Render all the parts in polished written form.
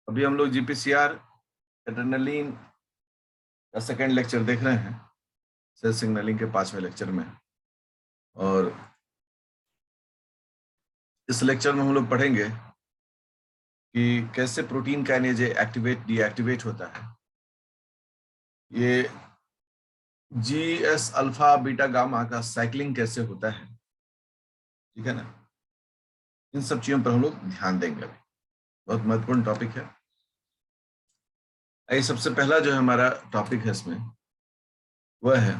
अभी हम लोग जीपीसीआर एड्रेनालिन का सेकेंड लेक्चर देख रहे हैं, सेल सिग्नलिंग के 5वें लेक्चर में। और इस लेक्चर में हम लोग पढ़ेंगे कि कैसे प्रोटीन काइनेज एक्टिवेट डीएक्टिवेट होता है। ये जीएस अल्फा बीटा गामा का साइक्लिंग कैसे होता है, ठीक है ना। इन सब चीजों पर हम लोग ध्यान देंगे। अभी बहुत महत्वपूर्ण टॉपिक है। आइए, सबसे पहला जो है हमारा टॉपिक है इसमें, वह है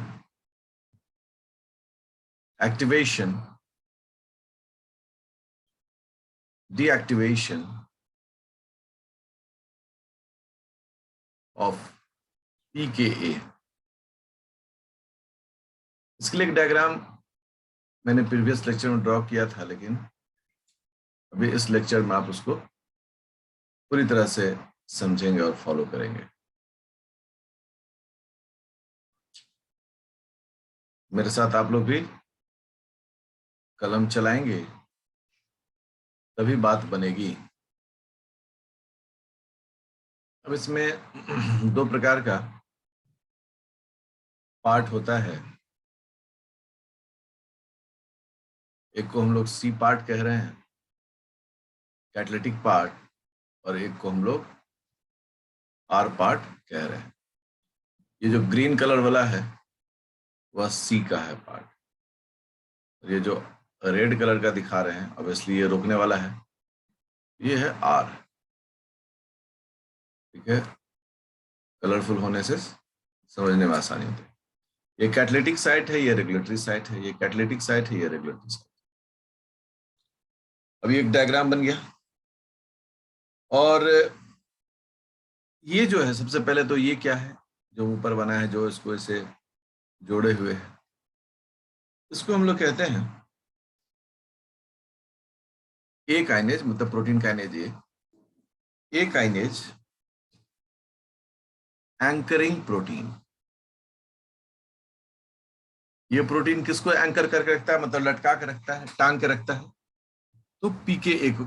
एक्टिवेशन डीएक्टिवेशन ऑफ पीकेए। इसके लिए एक डायग्राम मैंने प्रीवियस लेक्चर में ड्रॉ किया था, लेकिन अभी इस लेक्चर में आप उसको पूरी तरह से समझेंगे और फॉलो करेंगे। मेरे साथ आप लोग भी कलम चलाएंगे, तभी बात बनेगी। अब इसमें दो प्रकार का पार्ट होता है। एक को हम लोग सी पार्ट कह रहे हैं, कैटालिटिक पार्ट, और एक को हम लोग आर पार्ट कह रहे हैं। ये जो ग्रीन कलर वाला है वह सी का है पार्ट, और ये जो रेड कलर का दिखा रहे हैं, ऑब्वियसली ये रोकने वाला है, ये है आर। ठीक है, कलरफुल होने से समझने में आसानी होती है। ये कैटालिटिक साइट है, ये रेगुलेटरी साइट है, ये कैटालिटिक साइट है, ये रेगुलेटरी साइट। अभी एक डायग्राम बन गया। और ये जो है, सबसे पहले तो ये क्या है जो ऊपर बना है, जो इसको ऐसे जोड़े हुए है, इसको हम लोग कहते हैं ए काइनेज, मतलब protein kinase A kinase anchoring protein. ये प्रोटीन किसको एंकर करके रखता है, मतलब लटका के रखता है, टांग के रखता है। तो पीके ए को,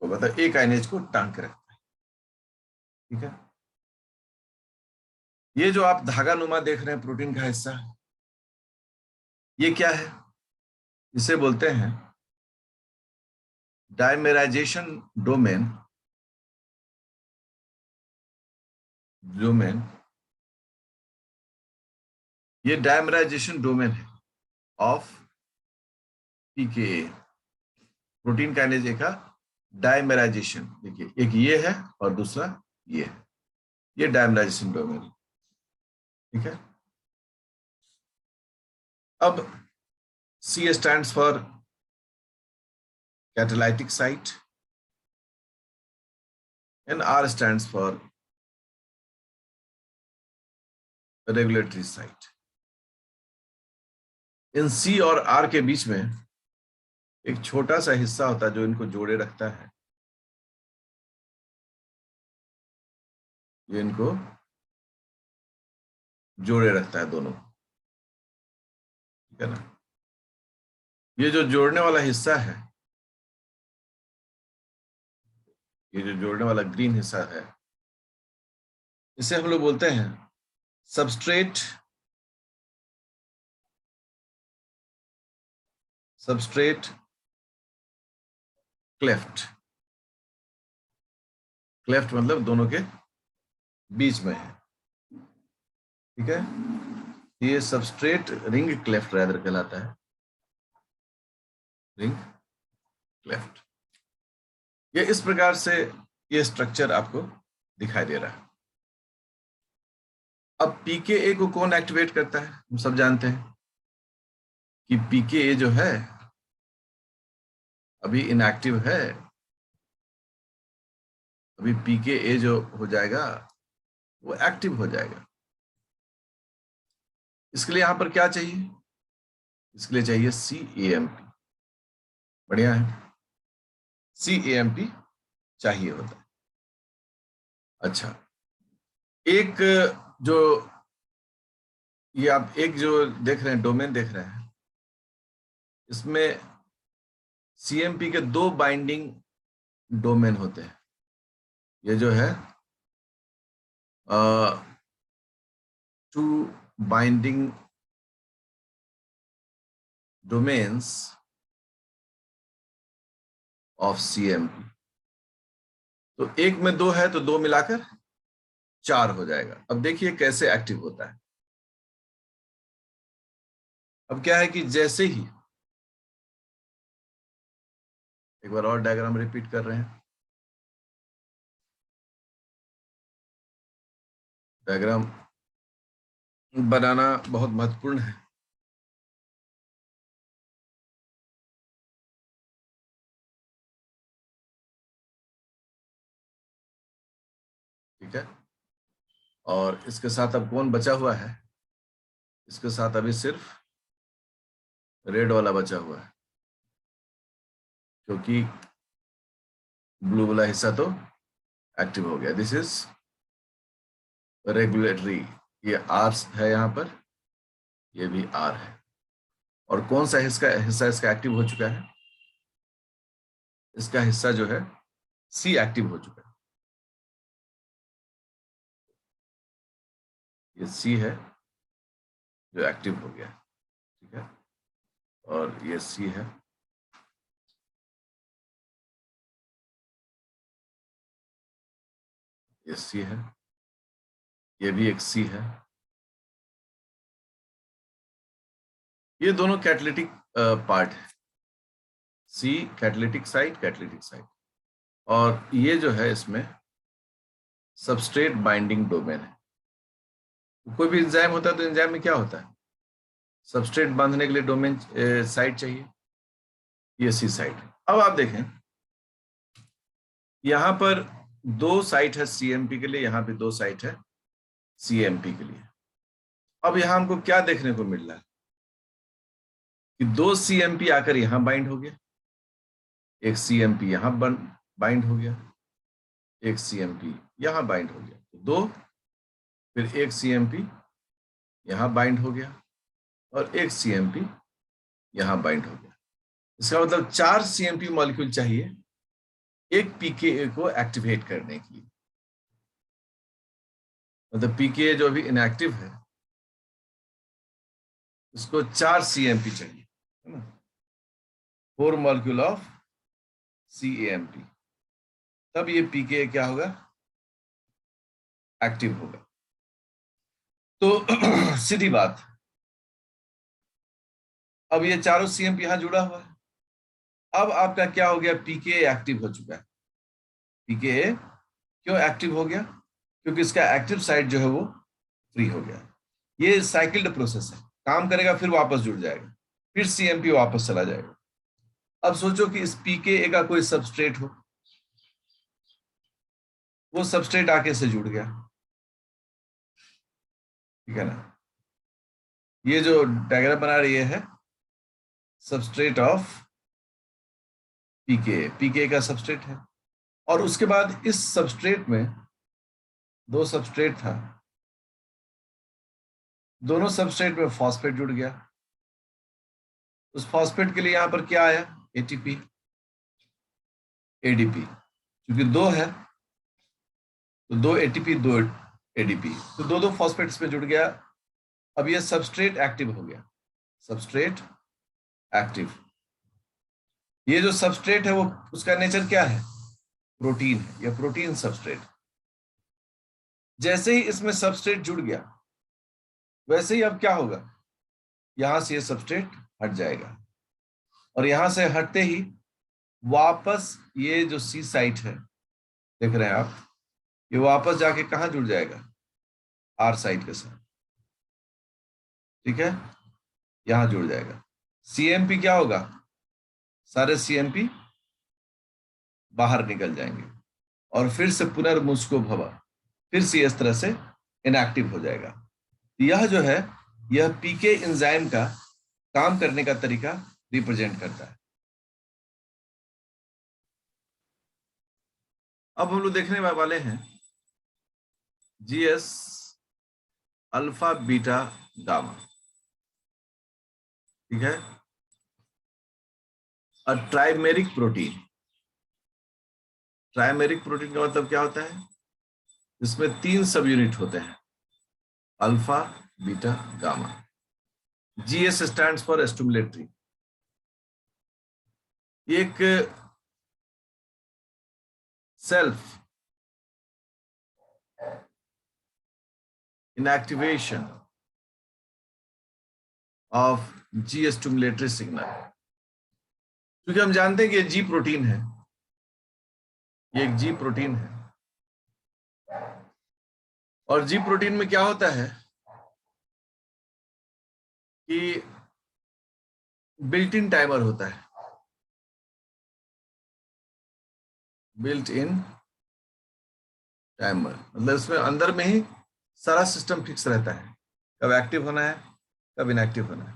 मतलब ए काइनेज को टांग के रखता है। ठीक है, ये जो आप धागा नुमा देख रहे हैं प्रोटीन का हिस्सा, ये क्या है, इसे बोलते हैं डायमेराइजेशन डोमेन। ये डायमेराइजेशन डोमेन है ऑफ पीकेए, प्रोटीन काइनेज का डायमेराइजेशन। देखिए, एक ये है और दूसरा ये है, ये डायमेराइजेशन डोमेन है। ठीक है, अब C stands for catalytic site and R stands for regulatory site. In C और R के बीच में एक छोटा सा हिस्सा होता है जो इनको जोड़े रखता है। ये इनको जोड़े रखता है दोनों, ठीक है ना। ये जो जोड़ने वाला हिस्सा है, ये जो जोड़ने वाला ग्रीन हिस्सा है, इसे हम लोग बोलते हैं सबस्ट्रेट क्लेफ्ट। क्लेफ्ट मतलब दोनों के बीच में है। ठीक है, ये सबस्ट्रेट रिंग क्लेफ्ट रैदर कहलाता है, रिंग क्लेफ्ट। ये इस प्रकार से ये स्ट्रक्चर आपको दिखाई दे रहा है। अब पीकेए को कौन एक्टिवेट करता है, हम सब जानते हैं कि पीकेए जो है अभी इनएक्टिव है। अभी पीकेए जो हो जाएगा वो एक्टिव हो जाएगा। इसके लिए यहां पर क्या चाहिए, इसके लिए चाहिए CAMP। बढ़िया है, CAMP चाहिए होता है। अच्छा, एक जो ये आप एक जो देख रहे हैं, डोमेन देख रहे हैं, इसमें CMP के दो बाइंडिंग डोमेन होते हैं। ये जो है two binding domains of CMP। तो एक में 2 है तो 2 मिलाकर 4 हो जाएगा। अब देखिए कैसे एक्टिव होता है। अब क्या है कि जैसे ही, एक बार और डायग्राम रिपीट कर रहे हैं। डायग्राम बनाना बहुत महत्वपूर्ण है। ठीक है, और इसके साथ अब कौन बचा हुआ है? इसके साथ अभी सिर्फ रेड वाला बचा हुआ है, क्योंकि ब्लू वाला हिस्सा तो एक्टिव हो गया। दिस इज रेगुलेटरी, ये R है यहाँ पर, ये भी R है। और कौन सा हिस्सा इसका एक्टिव हो चुका है? इसका हिस्सा जो है C एक्टिव हो चुका है। ये C है जो एक्टिव हो गया। ठीक है, और ये C है। ये C है, ये भी एक C है। ये दोनों कैटालिटिक पार्ट है। C कैटालिटिक साइट, और ये जो है इसमें सबस्ट्रेट बाइंडिंग डोमेन है। कोई भी एंजाइम होता है तो एंजाइम में क्या होता है? सबस्ट्रेट बांधने के लिए डोमेन साइट चाहिए, ये C साइट। अब आप देखें, यहां पर 2 साइट है CMP के लिए, यहां पे 2 साइट है CMP के लिए। अब यहां हमको क्या देखने को मिल रहा है कि 2 CMP आकर यहां बाइंड हो गया, एक CMP यहां बाइंड हो गया, एक CMP यहां बाइंड हो गया, तो 2, फिर एक CMP यहां बाइंड हो गया और एक CMP यहां बाइंड हो गया। इसका मतलब 4 CMP मॉलिक्यूल चाहिए एक PKA को एक्टिवेट करने के लिए। मतलब PKA जो अभी इनएक्टिव है, उसको 4 CMP चाहिए, है ना, 4 मॉलिक्यूल ऑफ CAMP, तब ये PKA क्या होगा? एक्टिव होगा। तो सीधी बात, अब ये चारों CMP यहां जुड़ा हुआ है। अब आपका क्या हो गया? PKA एक्टिव हो चुका है। PKA क्यों एक्टिव हो गया? क्योंकि इसका एक्टिव साइट जो है वो फ्री हो गया। ये साइकिल्ड प्रोसेस है, काम करेगा फिर वापस जुड़ जाएगा, फिर CMP वापस चला जाएगा। अब सोचो कि इस PKA का कोई सबस्ट्रेट हो, वो सबस्ट्रेट आके से जुड़ गया, ठीक है ना। ये जो डायग्राम बना रही है सबस्ट्रेट ऑफ PKA का सबस्ट्रेट है। और उसके बाद इस सबस्ट्रेट में 2 सबस्ट्रेट था, दोनों सबस्ट्रेट में फॉस्फेट जुड़ गया। उस फॉस्फेट के लिए यहां पर क्या आया? ATP ADP, क्योंकि 2 है तो 2 ATP 2 ADP, तो 2 फॉस्फेट इसमें जुड़ गया। अब ये सबस्ट्रेट एक्टिव हो गया, सबस्ट्रेट एक्टिव। ये जो सबस्ट्रेट है वो, उसका नेचर क्या है? प्रोटीन है, या प्रोटीन सबस्ट्रेट। जैसे ही इसमें सबस्ट्रेट जुड़ गया, वैसे ही अब क्या होगा? यहां से ये सबस्ट्रेट हट जाएगा, और यहां से हटते ही वापस ये जो C साइट है, देख रहे हैं आप, ये वापस जाके कहां जुड़ जाएगा? R साइट के साथ, ठीक है, यहां जुड़ जाएगा। CMP क्या होगा? सारे CMP बाहर निकल जाएंगे और फिर से पुनर्मुस्को भवा, फिर से इस तरह से इनएक्टिव हो जाएगा। यह जो है, यह PK एंजाइम का काम करने का तरीका रिप्रेजेंट करता है। अब हम लोग देखने वाले हैं GS अल्फा बीटा गामा, ठीक है, अ ट्राइमेरिक प्रोटीन। ट्राइमेरिक प्रोटीन का मतलब क्या होता है? इसमें 3 सब यूनिट होते हैं, alpha, beta, gamma. GS stands for stimulatory. एक self inactivation of G stimulatory signal. क्योंकि हम जानते हैं कि ये जी प्रोटीन है, ये एक जी प्रोटीन है, और जी प्रोटीन में क्या होता है कि बिल्ट इन टाइमर होता है, बिल्ट इन टाइमर। मतलब इसमें अंदर में ही सारा सिस्टम फिक्स रहता है, कब एक्टिव होना है, कब इनएक्टिव होना है।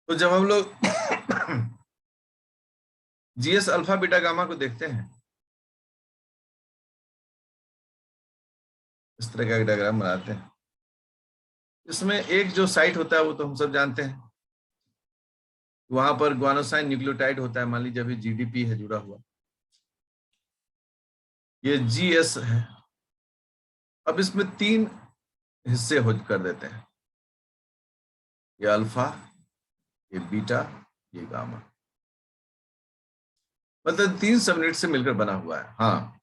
तो जब हम लोग जीएस अल्फा बीटा गामा को देखते हैं, इस तरह का एक डायग्राम बनाते हैं। इसमें एक जो साइट होता है वो तो हम सब जानते हैं, वहां पर ग्वानोसाइन न्यूक्लियोटाइड होता है, मान लीजिए अभी जीडीपी है जुड़ा हुआ, ये जीएस है। अब इसमें 3 हिस्से हो कर देते हैं, ये अल्फा, ये बीटा, ये गामा। मतलब 3 सबयूनिट से मिलकर बना हुआ है। हाँ,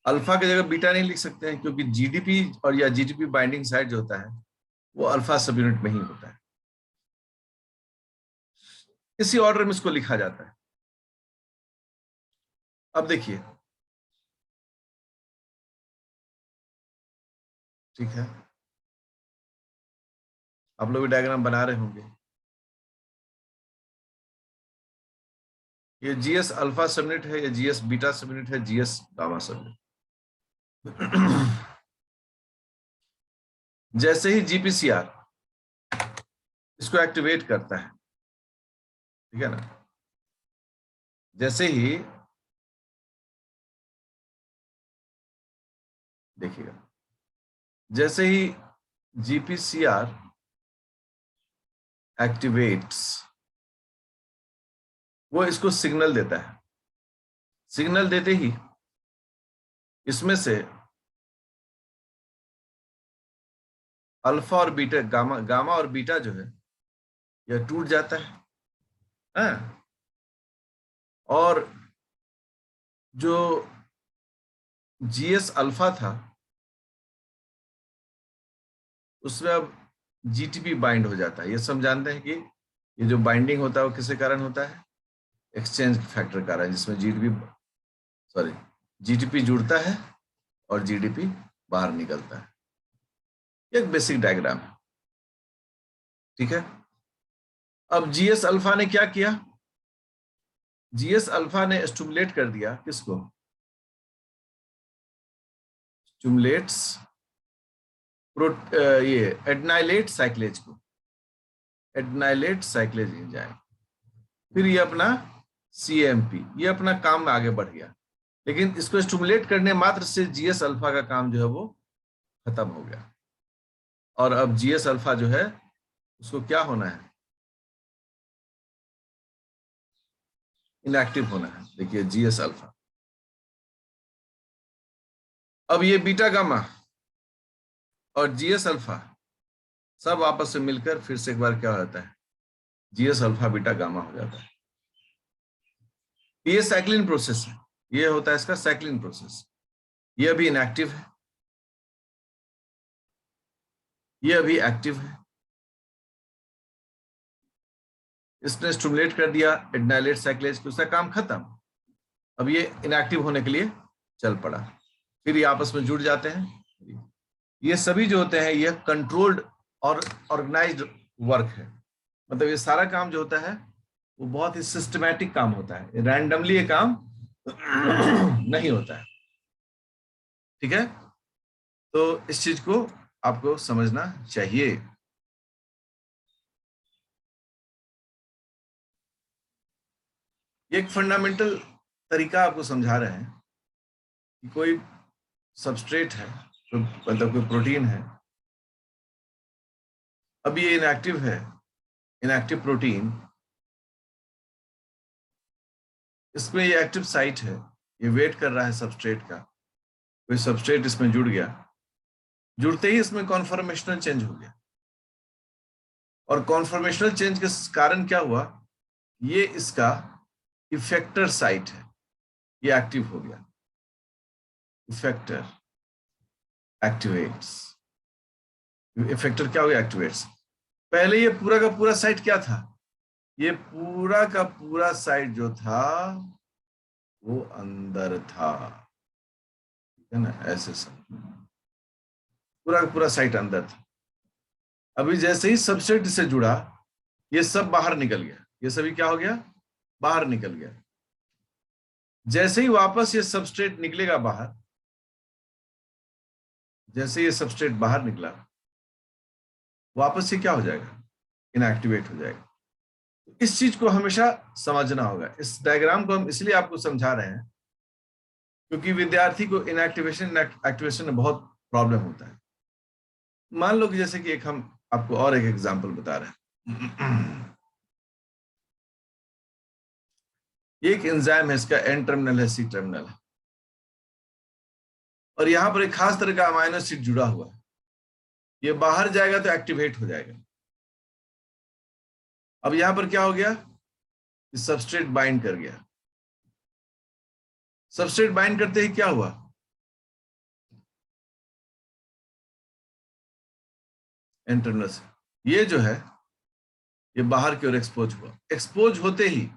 अल्फा की जगह बीटा नहीं लिख सकते हैं, क्योंकि जीडीपी और या जीडीपी बाइंडिंग साइट जो होता है वो अल्फा सब यूनिट में ही होता है। इसी ऑर्डर में इसको लिखा जाता है। अब देखिए, ठीक है, आप लोग डायग्राम बना रहे होंगे। ये जीएस अल्फा सबयूनिट है, ये जीएस बीटा सबयूनिट है, जीएस गामा सबयूनिट। जैसे ही जीपीसीआर इसको एक्टिवेट करता है, ठीक है ना, जैसे ही, देखिएगा, जैसे ही जीपीसीआर एक्टिवेट्स, वो इसको सिग्नल देता है। सिग्नल देते ही इसमें से अल्फा और बीटा, गामा और बीटा जो है यह टूट जाता है। हाँ? और जो जीएस अल्फा था उसमें अब जीटीपी बाइंड हो जाता है। ये सब जानते हैं कि ये जो बाइंडिंग होता है वो किसके कारण होता है? एक्सचेंज फैक्टर कारण, जिसमें जीटीपी जुड़ता है और जीडीपी बाहर निकलता है। एक बेसिक डायग्राम है, ठीक है। अब जीएस अल्फा ने क्या किया? जीएस अल्फा ने स्टिमुलेट कर दिया किसको? स्टिमुलेट्स ये एडनाइलेट साइक्लेज को, एडनाइलेट साइक्लेज एंजाइम। फिर ये अपना सीएमपी, ये अपना काम में आगे बढ़ गया। लेकिन इसको स्टिमुलेट करने मात्र से जीएस अल्फा का काम जो है वो खत्म हो गया। और अब जीएस अल्फा जो है उसको क्या होना है? इनएक्टिव होना है। देखिए जीएस अल्फा। अब ये बीटा गामा और जीएस अल्फा सब आपस में मिलकर फिर से एक बार क्या होता है? जीएस अल्फा बीटा गामा हो जाता है। ये साइक्लिन प्रोसेस है, ये होता है इसका साइक्लिन प्रोसेस। ये अभी इनएक्टिव है, ये अभी एक्टिव है। इसने स्टिमुलेट कर दिया एडनाइलेट साइक्लेज को, उसका काम खत्म। अब ये इनएक्टिव होने के लिए चल पड़ा, फिर ये आपस में जुड़ जाते हैं। ये सभी जो होते हैं ये कंट्रोल्ड और ऑर्गेनाइज्ड वर्क है। मतलब ये सारा काम जो होता है वो बहुत ही सिस्टमैटिक काम होता है, रैंडमली ये काम नहीं होता है, ठीक है। तो इस चीज को आपको समझना चाहिए। एक फंडामेंटल तरीका आपको समझा रहे हैं कि कोई सबस्ट्रेट है, तो मतलब कोई प्रोटीन है, अब ये इनएक्टिव है, इनएक्टिव प्रोटीन, इसमें ये एक्टिव साइट है, ये वेट कर रहा है सबस्ट्रेट का, कोई सबस्ट्रेट इसमें जुड़ गया, जुड़ते ही इसमें कॉन्फॉर्मेशनल चेंज हो गया, और कॉन्फॉर्मेशनल चेंज के कारण क्या हुआ, ये इसका इफेक्टर साइट है, ये एक्टिव हो गया, इफेक्टर एक्टिवेट्स, इफेक्टर क्या हो गया, एक्टिवेट्स। पहले ये पूरा का पूरा साइट क्या था, ये पूरा का पूरा साइट जो था वो अंदर था, ठीक है ना, ऐसे सब पूरा का पूरा साइट अंदर था। अभी जैसे ही सबस्ट्रेट से जुड़ा, ये सब बाहर निकल गया, ये सभी क्या हो गया, बाहर निकल गया। जैसे ही वापस ये सबस्ट्रेट निकलेगा बाहर, जैसे ये सबस्ट्रेट बाहर निकला, वापस से क्या हो जाएगा, इनएक्टिवेट हो जाएगा। इस चीज को हमेशा समझना होगा। इस डायग्राम को हम इसलिए आपको समझा रहे हैं क्योंकि विद्यार्थी को इनएक्टिवेशन एक्टिवेशन में बहुत प्रॉब्लम होता है। मान लो कि जैसे कि एक हम आपको और एक एग्जांपल बता रहे हैं। एक एंजाइम है, इसका एन टर्मिनल है, सी टर्मिनल है, और यहां पर एक खास तरह का अमाइनो एसिड जुड़ा हुआ है। ये बाहर जाएगा तो एक्टिवेट हो जाएगा। अब यहां पर क्या हो गया, सबस्ट्रेट बाइंड कर गया। सबस्ट्रेट बाइंड करते ही क्या हुआ, इंटरनल से ये जो है ये बाहर की ओर एक्सपोज हुआ। एक्सपोज होते ही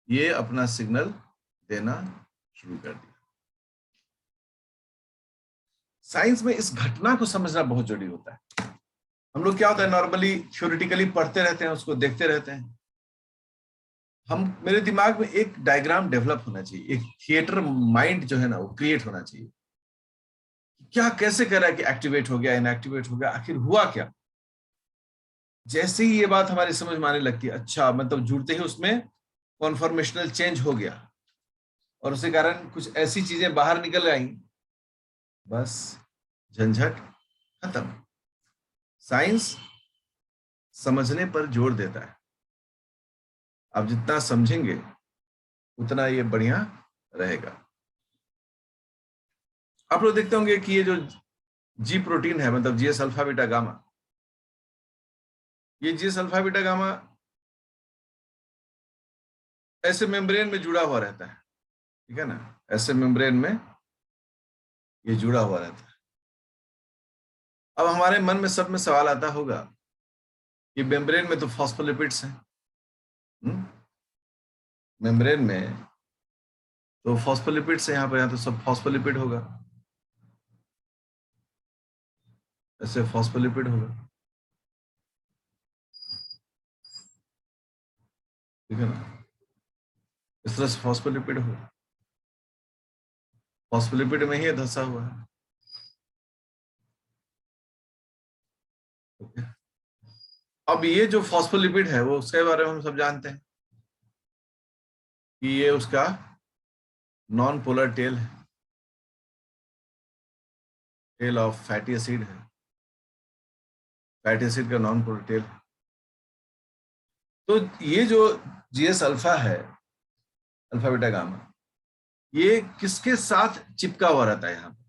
ये अपना सिग्नल देना शुरू कर दिया। साइंस में इस घटना को समझना बहुत जरूरी होता है। हम लोग क्या होता है, नॉर्मली थ्योरेटिकली पढ़ते रहते हैं, उसको देखते रहते हैं। मेरे दिमाग में एक डायग्राम डेवलप होना चाहिए, एक थिएटर माइंड जो है ना वो क्रिएट होना चाहिए। क्या कैसे कर रहा है कि एक्टिवेट हो गया, इनएक्टिवेट हो गया, आखिर हुआ क्या। जैसे ही ये बात हमारी समझ में आने लगती है, अच्छा मतलब जुड़ते ही उसमें कॉन्फॉर्मेशनल चेंज हो गया और उसके कारण कुछ ऐसी चीजें बाहर निकल आई, बस झंझट खत्म। साइंस समझने पर जोर देता है। आप जितना समझेंगे उतना ये बढ़िया रहेगा। आप लोग देखते होंगे कि ये जो जी प्रोटीन है, मतलब जीएस अल्फा बीटा गामा, ये जीएस अल्फा बीटा गामा ऐसे मेम्ब्रेन में जुड़ा हुआ रहता है, ठीक है ना, ऐसे मेम्ब्रेन में ये जुड़ा हुआ रहता है। अब हमारे मन में सब में सवाल आता होगा कि मेम्ब्रेन में तो फॉस्फोलिपिड्स हैं, मेम्ब्रेन में तो फॉस्फोलिपिड्स है, यहाँ तो सब फॉस्फोलिपिड होगा, ऐसे फॉस्फोलिपिड होगा, ठीक है ना, इस तरह से फॉस्फोलिपिड होगा, फॉस्फोलिपिड में ही धंसा हुआ है। ओके, अब ये जो फॉस्फोलिपिड है वो उसके बारे में हम सब जानते हैं कि ये उसका नॉन पोलर टेल है, टेल ऑफ फैटी एसिड है, फैटी एसिड का नॉन पोलर टेल है। तो ये जो जीएस अल्फा है, अल्फा बीटा गामा, ये किसके साथ चिपका हुआ रहता है। यहाँ पर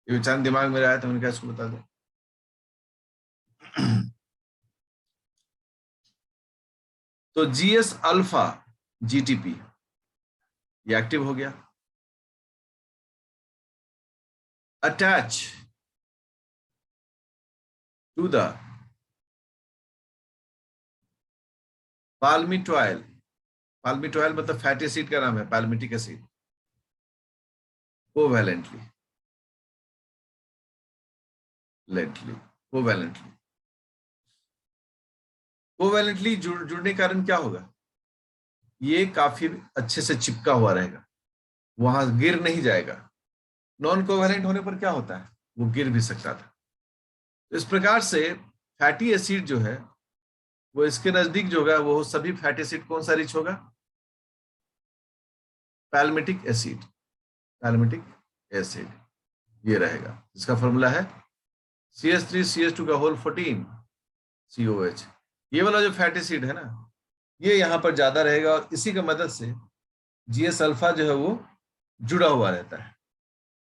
ये विचार दिमाग में आया तो मैंने कहा इसको बता दो। तो जीएस अल्फा जीटीपी ये एक्टिव हो गया, अटैच टू द पाल्मिटॉयल, पाल्मिटॉयल मतलब फैटी एसिड का नाम है, palmitic acid, covalently, covalently, covalently जुड़ने के कारण क्या होगा, ये काफी अच्छे से चिपका हुआ रहेगा, वहां गिर नहीं जाएगा। नॉन कोवैलेंट होने पर क्या होता है, वो गिर भी सकता था। तो इस प्रकार से फैटी एसिड जो है वो इसके नजदीक जो होगा वो सभी फैटी एसिड कौन सा रिच होगा, पैल्मिटिक एसिड, पैल्मिटिक एसिड ये रहेगा, इसका फॉर्मूला है CH3CH2 का होल 14 COH। ये वाला जो फैटी एसिड है ना, ये यहाँ पर ज्यादा रहेगा और इसी की मदद से जीएस अल्फा जो है वो जुड़ा हुआ रहता है।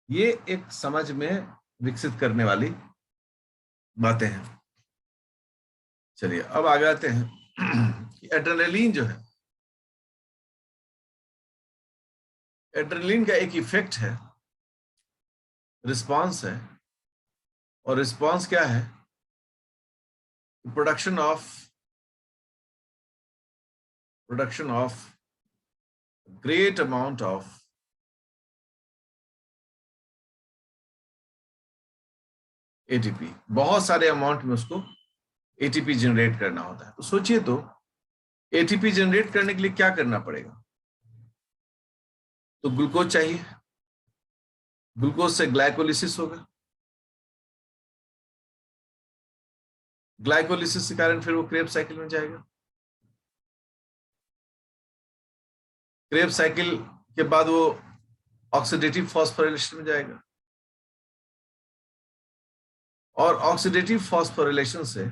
ये एक समझ में विकसित करने वाली बातें हैं। चलिए अब आगे आते हैं कि एड्रेनलिन जो है, एड्रेनलिन का एक इफेक्ट है, रिस्पांस है। और रिस्पांस क्या है? Production of great amount of ATP, बहुत सारे अमाउंट में उसको एटीपी जनरेट करना होता है। तो सोचिए तो एटीपी जनरेट करने के लिए क्या करना पड़ेगा? तो ग्लूकोज चाहिए, ग्लूकोज से ग्लाइकोलिसिस होगा, ग्लाइकोलिसिस के कारण फिर वो क्रेब्स साइकिल में जाएगा, क्रेब्स साइकिल के बाद वो ऑक्सीडेटिव फॉस्फोरिलेशन में जाएगा, और ऑक्सीडेटिव फॉस्फोरिलेशन से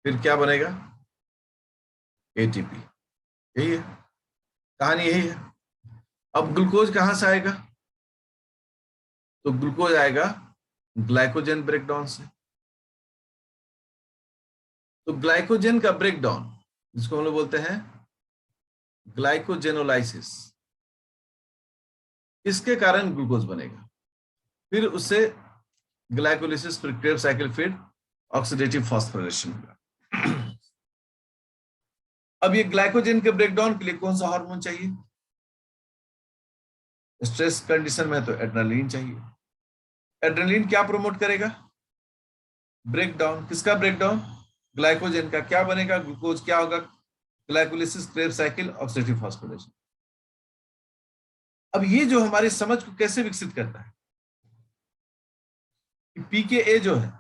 फिर क्या बनेगा? एटीपी। यही है कहानी, यही है। अब ग्लूकोज कहां से आएगा? तो ग्लूकोज आएगा ग्लाइकोजन ब्रेकडाउन से। तो ग्लाइकोजन का ब्रेकडाउन, जिसको हम लोग बोलते हैं ग्लाइकोजेनोलाइसिस, इसके कारण ग्लूकोज बनेगा, फिर उससे ग्लाइकोलिसिस, फिर क्रेब्स साइकिल, फिर ऑक्सीडेटिव फॉस्फोरिलेशन होगा। अब ये ग्लाइकोजन के ब्रेकडाउन के लिए कौन सा हार्मोन चाहिए? स्ट्रेस कंडीशन में तो एड्रेनलिन चाहिए। एड्रेनलिन क्या प्रमोट करेगा? ब्रेकडाउन। किसका ब्रेकडाउन? ग्लाइकोजन का। क्या बनेगा? ग्लूकोज। क्या होगा? Glycolysis, Krebs cycle, oxidative phosphorylation. अब ये जो हमारी समझ को कैसे विकसित करता है, पीकेए जो है,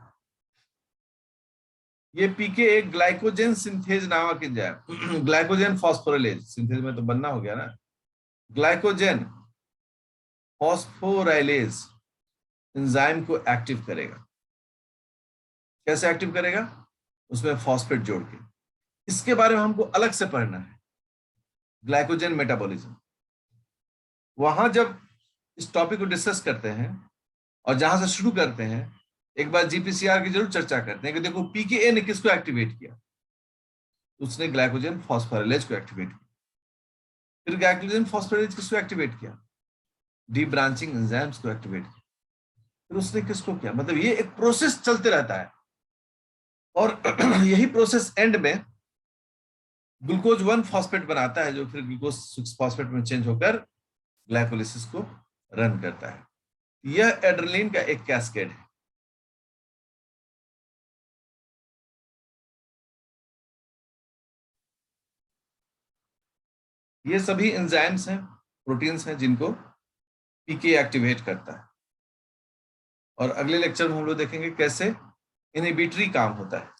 ये पीकेए ग्लाइकोजन सिंथेज नामक एंजाइम, ग्लाइकोजन फॉस्फोरिलेज सिंथेज में तो बनना हो गया ना, ग्लाइकोजन फॉस्फोराइलेज एंजाइम को एक्टिव करेगा। कैसे एक्टिव करेगा? उसमें फॉस्फेट जोड़ के। इसके बारे में हमको अलग से पढ़ना है, ग्लाइकोजन मेटाबॉलिज्म। वहां जब इस टॉपिक को डिस्कस करते हैं और जहां से शुरू करते हैं, एक बार जीपीसीआर की जरूर चर्चा करते हैं कि देखो पीकेए ने किसको एक्टिवेट किया। उसने ग्लाइकोजन फॉस्फोराइलेज को एक्टिवेट किया। फिर ग्लाइकोजन फॉस्फोराइलेज किसको एक्टिवेट किया? डी ब्रांचिंग एंजाइम्स को एक्टिवेट किया। फिर उसने किसको किया? मतलब ये एक प्रोसेस चलते रहता है, और यही प्रोसेस एंड में ग्लूकोज 1 फॉस्फेट बनाता है, जो फिर ग्लूकोज 6 फॉस्फेट में चेंज होकर ग्लाइकोलिसिस को रन करता है। यह एड्रेनलिन का एक कैस्केड है। ये सभी एंजाइम्स हैं, प्रोटीन्स हैं, जिनको पीके एक्टिवेट करता है। और अगले लेक्चर में हम लोग देखेंगे कैसे इनहिबिटरी काम होता है।